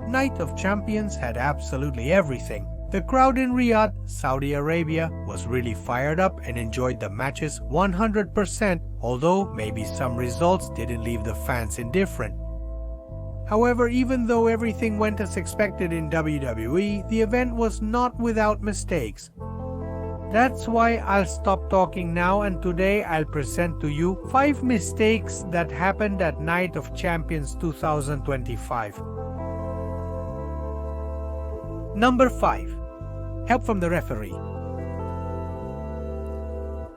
Night of Champions had absolutely everything. The crowd in Riyadh, Saudi Arabia, was really fired up and enjoyed the matches 100%, although maybe some results didn't leave the fans indifferent. However, even though everything went as expected in WWE, the event was not without mistakes. That's why I'll stop talking now, and today I'll present to you 5 mistakes that happened at Night of Champions 2025. Number 5. Help from the referee.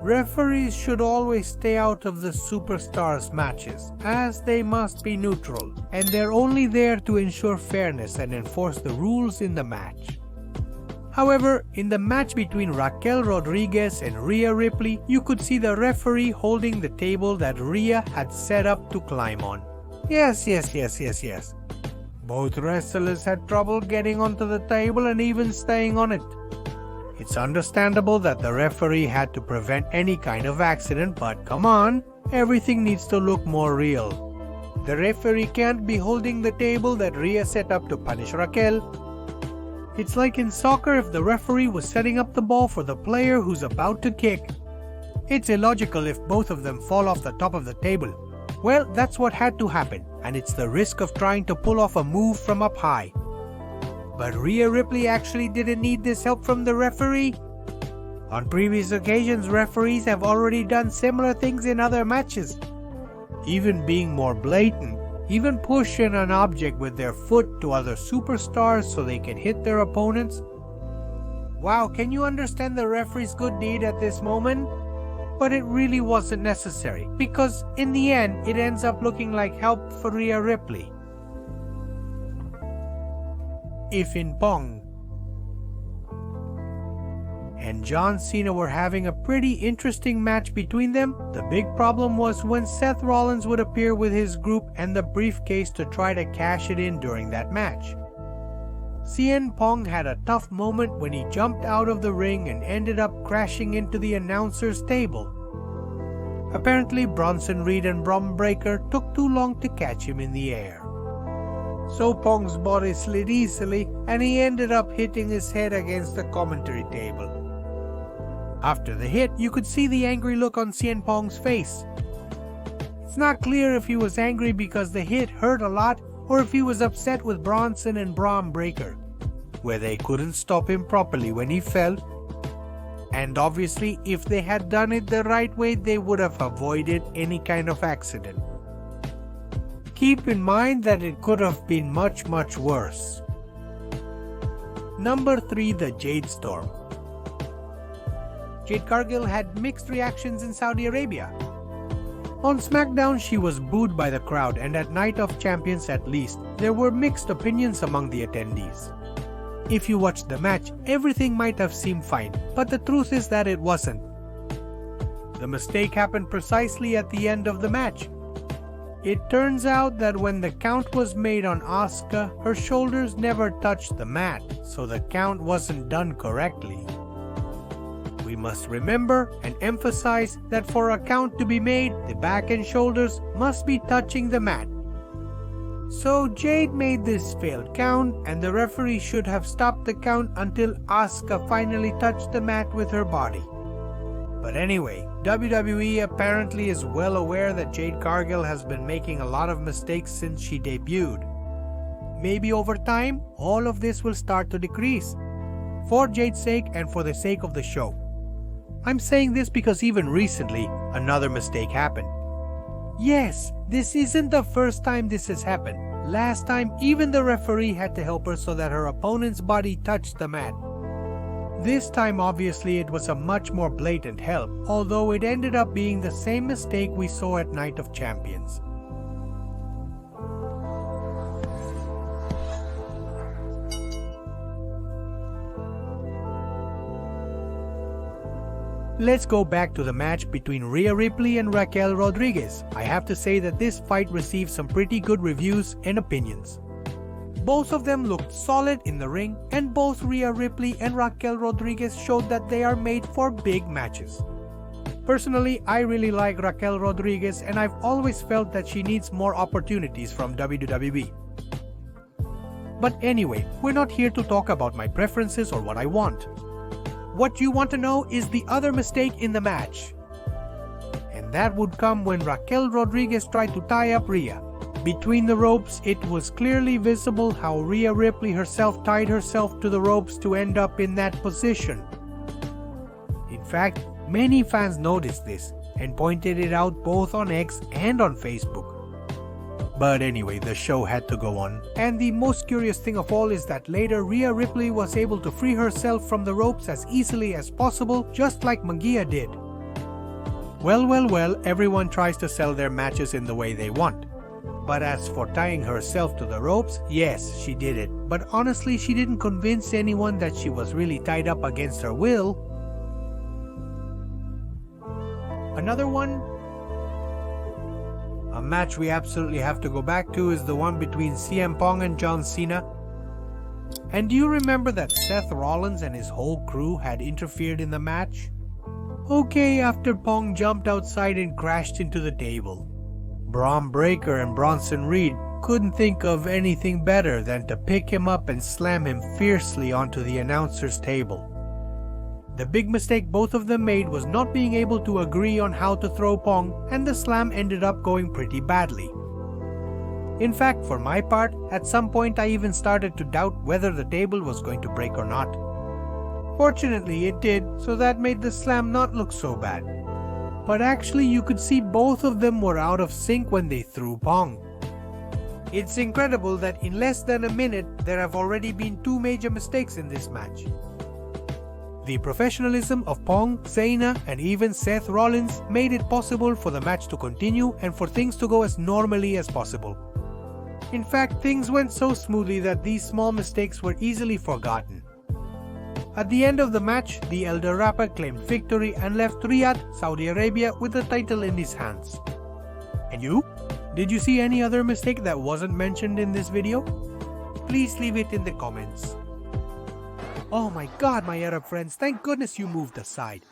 Referees should always stay out of the superstars' matches, as they must be neutral, and they're only there to ensure fairness and enforce the rules in the match. However, in the match between Raquel Rodriguez and Rhea Ripley, you could see the referee holding the table that Rhea had set up to climb on. Yes. Both wrestlers had trouble getting onto the table and even staying on it. It's understandable that the referee had to prevent any kind of accident, but come on, everything needs to look more real. The referee can't be holding the table that Rhea set up to punish Raquel. It's like in soccer if the referee was setting up the ball for the player who's about to kick. It's illogical if both of them fall off the top of the table. Well, that's what had to happen, and it's the risk of trying to pull off a move from up high. But Rhea Ripley actually didn't need this help from the referee. On previous occasions, referees have already done similar things in other matches, even being more blatant, even pushing an object with their foot to other superstars so they can hit their opponents. Wow, can you understand the referee's good deed at this moment? But it really wasn't necessary, because in the end, it ends up looking like help for Rhea Ripley. If in Pong and John Cena were having a pretty interesting match between them, the big problem was when Seth Rollins would appear with his group and the briefcase to try to cash it in during that match. CM Pong had a tough moment when he jumped out of the ring and ended up crashing into the announcer's table. Apparently, Bronson Reed and Brom Breaker took too long to catch him in the air. So Pong's body slid easily and he ended up hitting his head against the commentary table. After the hit, you could see the angry look on CM Pong's face. It's not clear if he was angry because the hit hurt a lot or if he was upset with Bronson and Brom Breaker, where they couldn't stop him properly when he fell. And obviously, if they had done it the right way, they would have avoided any kind of accident. Keep in mind that it could have been much worse. Number 3. The Jade Storm. Jade Cargill had mixed reactions in Saudi Arabia. On SmackDown, she was booed by the crowd, and at Night of Champions at least, there were mixed opinions among the attendees. If you watched the match, everything might have seemed fine, but the truth is that it wasn't. The mistake happened precisely at the end of the match. It turns out that when the count was made on Asuka, her shoulders never touched the mat, so the count wasn't done correctly. We must remember and emphasize that for a count to be made, the back and shoulders must be touching the mat. So Jade made this failed count, and the referee should have stopped the count until Asuka finally touched the mat with her body. But anyway, WWE apparently is well aware that Jade Cargill has been making a lot of mistakes since she debuted. Maybe over time, all of this will start to decrease, for Jade's sake and for the sake of the show. I'm saying this because even recently, another mistake happened. Yes, this isn't the first time this has happened. Last time, even the referee had to help her so that her opponent's body touched the mat. This time, obviously, it was a much more blatant help, although it ended up being the same mistake we saw at Night of Champions. Let's go back to the match between Rhea Ripley and Raquel Rodriguez. I have to say that this fight received some pretty good reviews and opinions. Both of them looked solid in the ring, and both Rhea Ripley and Raquel Rodriguez showed that they are made for big matches. Personally, I really like Raquel Rodriguez, and I've always felt that she needs more opportunities from WWE. But anyway, we're not here to talk about my preferences or what I want. What you want to know is the other mistake in the match. And that would come when Raquel Rodriguez tried to tie up Rhea. Between the ropes, it was clearly visible how Rhea Ripley herself tied herself to the ropes to end up in that position. In fact, many fans noticed this and pointed it out both on X and on Facebook. But anyway, the show had to go on. And the most curious thing of all is that later Rhea Ripley was able to free herself from the ropes as easily as possible, just like Magia did. Well, everyone tries to sell their matches in the way they want. But as for tying herself to the ropes, yes, she did it. But honestly, she didn't convince anyone that she was really tied up against her will. Another one? A match we absolutely have to go back to is the one between CM Pong and John Cena. And do you remember that Seth Rollins and his whole crew had interfered in the match? Okay, after Pong jumped outside and crashed into the table. Brom Breakker and Bronson Reed couldn't think of anything better than to pick him up and slam him fiercely onto the announcer's table. The big mistake both of them made was not being able to agree on how to throw Pong, and the slam ended up going pretty badly. In fact, for my part, at some point I even started to doubt whether the table was going to break or not. Fortunately it did, so that made the slam not look so bad. But actually you could see both of them were out of sync when they threw Pong. It's incredible that in less than a minute there have already been two major mistakes in this match. The professionalism of Pong, Cena, and even Seth Rollins made it possible for the match to continue and for things to go as normally as possible. In fact, things went so smoothly that these small mistakes were easily forgotten. At the end of the match, the Elder Rapper claimed victory and left Riyadh, Saudi Arabia with the title in his hands. And you? Did you see any other mistake that wasn't mentioned in this video? Please leave it in the comments. Oh my god, my Arab friends, thank goodness you moved aside.